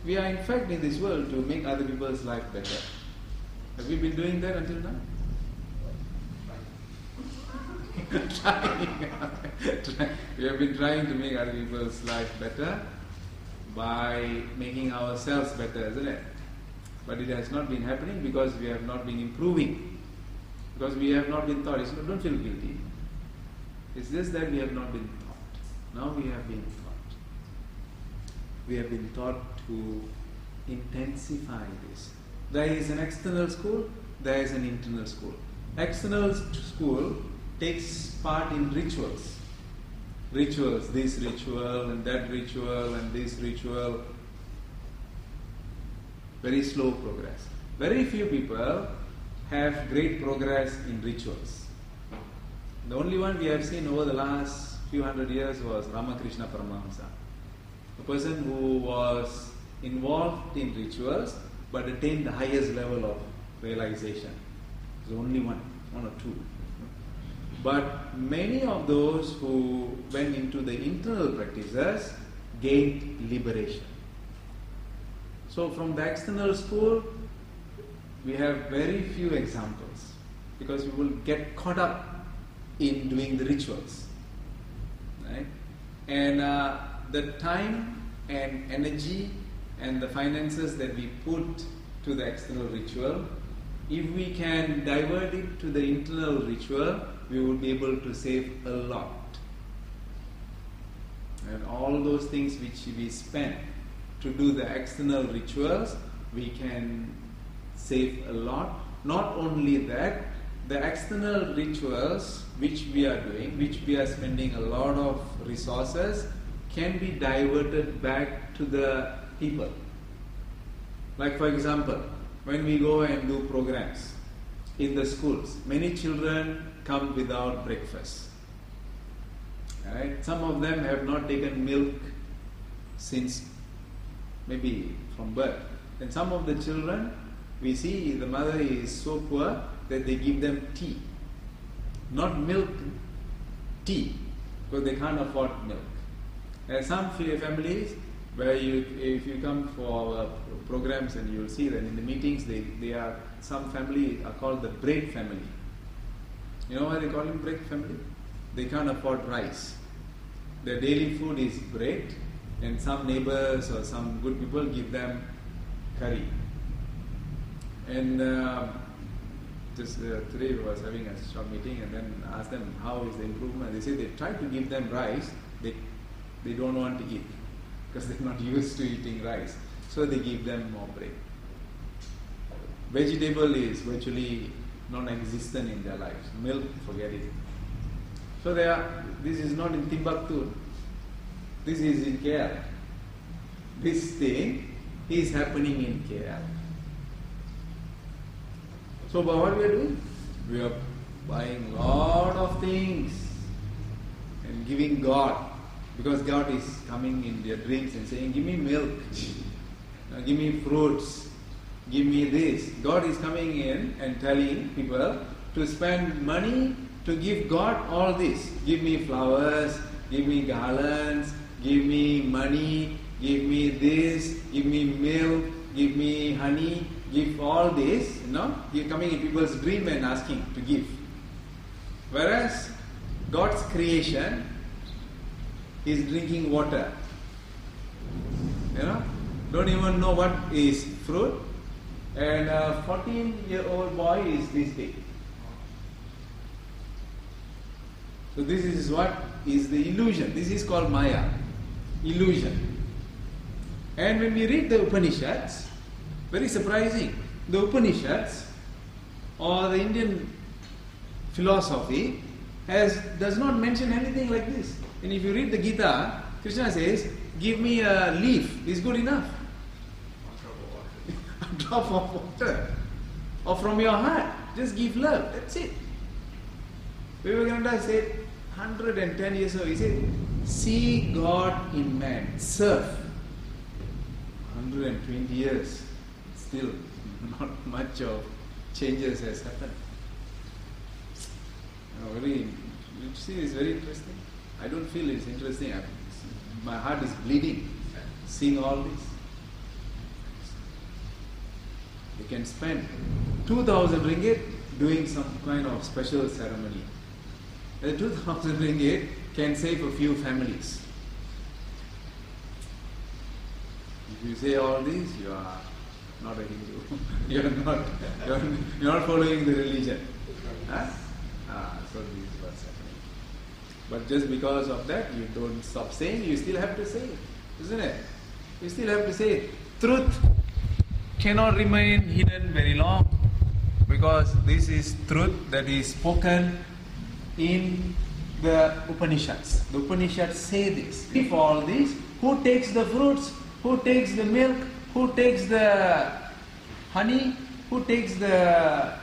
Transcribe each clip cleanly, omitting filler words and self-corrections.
We are in fact in this world to make other people's life better. Have we been doing that until now? We have been trying to make other people's life better by making ourselves better, isn't it? But it has not been happening because we have not been improving. Because we have not been taught. Don't feel guilty. It's just that we have not been taught. Now we have been taught. We have been taught to intensify this. There is an external school, there is an internal school. External school takes part in rituals. Rituals, this ritual and that ritual and this ritual. Very slow progress. Very few people have great progress in rituals. The only one we have seen over the last few hundred years was Ramakrishna Paramahamsa. A person who was involved in rituals but attained the highest level of realization. There's only one or two. But many of those who went into the internal practices gained liberation. So from the external school, we have very few examples because we will get caught up in doing the rituals. Right? And the time and energy and the finances that we put to the external ritual, if we can divert it to the internal ritual, we will be able to save a lot. And all those things which we spend to do the external rituals, we can save a lot. Not only that, the external rituals which we are doing, which we are spending a lot of resources, can be diverted back to the people. Like for example, when we go and do programs in the schools, many children come without breakfast. Right? Some of them have not taken milk since maybe from birth. And some of the children, we see the mother is so poor that they give them tea. Not milk, tea, because they can't afford milk. There are some families where if you come for programs and you will see that in the meetings, some families are called the bread family. You know why they call them bread family? They can't afford rice. Their daily food is bread, and some neighbors or some good people give them curry. And today we was having a short meeting and then asked them how is the improvement. They say they try to give them rice, they don't want to eat because they're not used to eating rice. So they give them more bread. Vegetable is virtually non-existent in their lives. Milk, forget it. So this is not in Timbuktu. This is in KL. This thing is happening in KL. So what we are doing? We are buying lot of things and giving God. Because God is coming in their dreams and saying, give me milk, give me fruits, give me this. God is coming in and telling people to spend money to give God all this. Give me flowers, give me garlands, give me money, give me this, give me milk, give me honey, give all this. You're coming in people's dream and asking to give. Whereas God's creation is drinking water. Don't even know what is fruit. And a 14-year-old boy is this big. So this is what is the illusion. This is called Maya. Illusion. And when we read the Upanishads, very surprising. The Upanishads or the Indian philosophy does not mention anything like this. And if you read the Gita, Krishna says, give me a leaf, is good enough. A drop of water. Or from your heart, just give love, that's it. Vivekananda said, 110 years ago, he said, see God in man, serve. 120 years, still not much of changes has happened. You see, it's very interesting. I don't feel it's interesting. My heart is bleeding seeing all this. You can spend 2,000 ringgit doing some kind of special ceremony. The 2,000 ringgit can save a few families. If you say all this, you are not a Hindu. you're not following the religion. Huh? So this is what's happening. But just because of that, you don't stop saying, you still have to say it, isn't it? You still have to say it. Truth cannot remain hidden very long, because this is truth that is spoken in the Upanishads. The Upanishads say this. For all this, who takes the fruits? Who takes the milk? Who takes the honey? Who takes the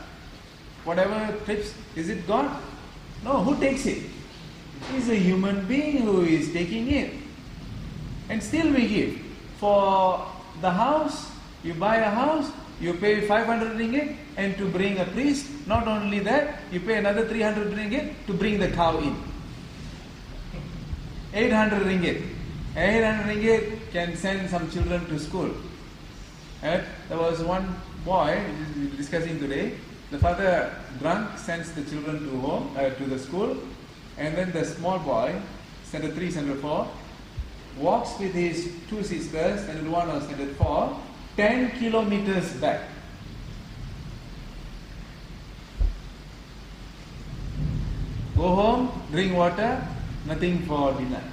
whatever trips? Is it God? No, who takes it? It is a human being who is taking it. And still we give. For the house, you buy a house, you pay 500 ringgit, and to bring a priest, not only that, you pay another 300 ringgit to bring the cow in. 800 ringgit. 800 ringgit can send some children to school. There was one boy, we were discussing today, the father drunk, sends the children to home, to the school, and then the small boy, standard 3, standard 4, walks with his two sisters, standard 1 or standard 4, 10 kilometers back. Go home, drink water, nothing for dinner.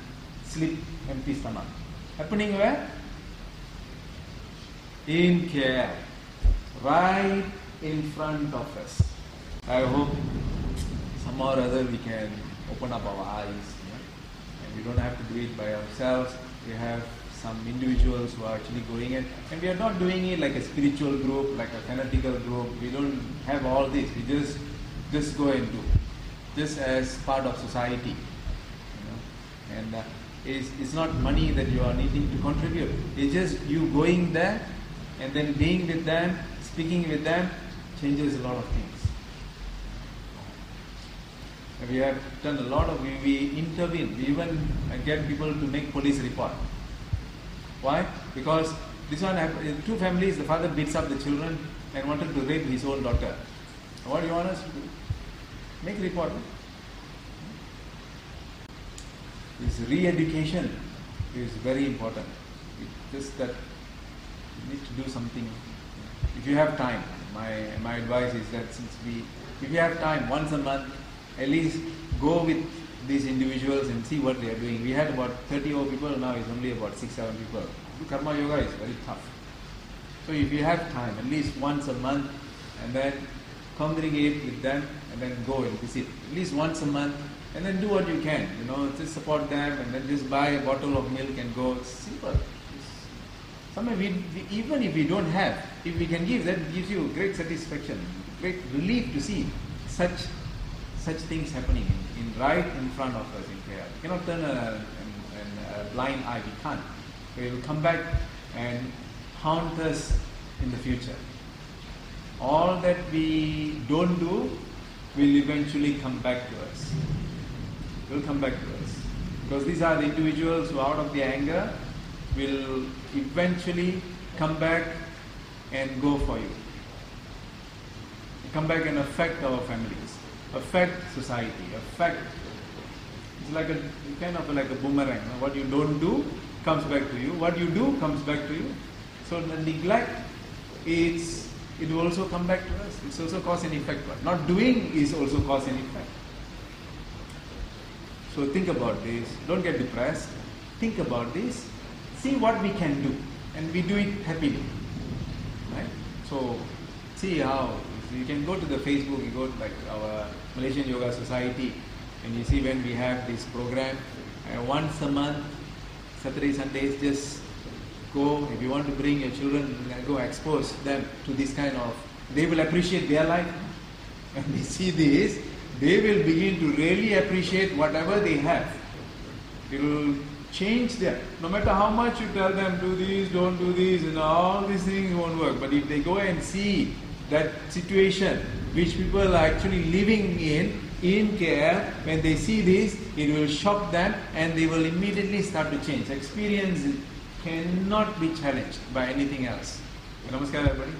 Sleep, empty stomach. Happening where? In KL. Right in front of us. I hope somehow or other we can open up our eyes. And we don't have to do it by ourselves. We have some individuals who are actually going it. And we are not doing it like a spiritual group, like a fanatical group. We don't have all this. We just go and do. Just as part of society. And it's not money that you are needing to contribute. It's just you going there and then being with them, speaking with them, changes a lot of things. And we have done a lot of, we intervene. We even get people to make police report. Why? Because this one, two families, the father beats up the children and wanted to rape his own daughter. What do you want us to do? Make report. This re-education is very important. It's just that you need to do something. If you have time, my advice is that if you have time, once a month, at least go with these individuals and see what they are doing. We had about 30 old people, now it's only about 6-7 people. Karma yoga is very tough. So if you have time, at least once a month, and then congregate with them, and then go and visit. At least once a month, and then do what you can. Just support them, and then just buy a bottle of milk and go. It's simple. Sometimes even if we don't have, if we can give, that gives you great satisfaction, great relief to see such things happening right in front of us in Kriya. We cannot turn a blind eye. We can't. It will come back and haunt us in the future. All that we don't do will eventually come back to us. Will come back to us. Because these are the individuals who out of their anger will eventually come back and go for you. Come back and affect our families, affect society, it's like a kind of like a boomerang. What you don't do comes back to you. What you do comes back to you. So the neglect, it will also come back to us. It's also cause and effect. Not doing is also cause and effect. So think about this. Don't get depressed. Think about this. See what we can do. And we do it happily. Right? So see how. You can go to the Facebook, you go to like our Malaysian Yoga Society, and you see when we have this program. Once a month, Saturday, Sundays, just go. If you want to bring your children, go expose them to this kind of, they will appreciate their life. When they see this, they will begin to really appreciate whatever they have. It will change them. No matter how much you tell them, do this, don't do this, and all these things won't work. But if they go and see that situation which people are actually living in KL, when they see this, it will shock them and they will immediately start to change. Experience cannot be challenged by anything else. Namaskar everybody.